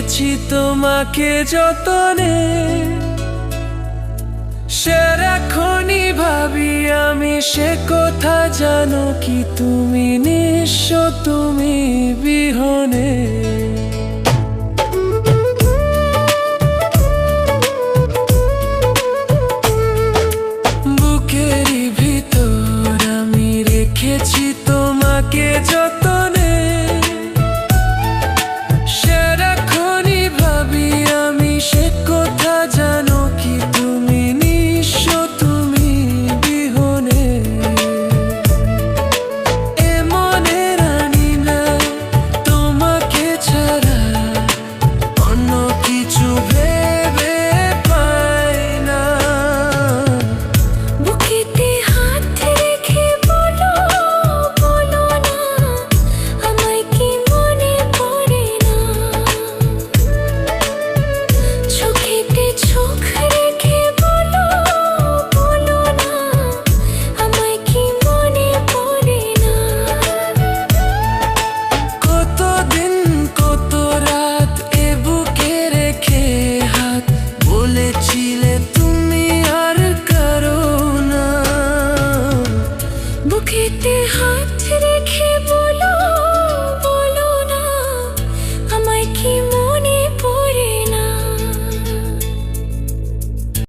রেখেছি তোমাকে যতনে, সারাক্ষণই ভাবি আমি সে কথা, জানো কি তুমি নিঃস্ব, তুমি বিহনে। বুকেরই ভিতর আমি রেখেছি তোমাকে যতনে, সারাক্ষণই ভাবি আমি সে কথা, জানো কি তুমি নিঃস্ব, তুমি বিহনে। এ মনে রানি না তোমাকে ছাড়া, অন্য কিছু ভেবে পাই না। বুকেতে হাত রেখে বলো, বলো না আমায় কি মনে পড়ে না। চোখেতে চোখ রেখে বলো, বলো না আমায় কি মনে পড়ে না। কতদিন কত রাত এ বুকে রেখে হাত, বলেছিলে তুমি আর কারো না। বুকেতে হাত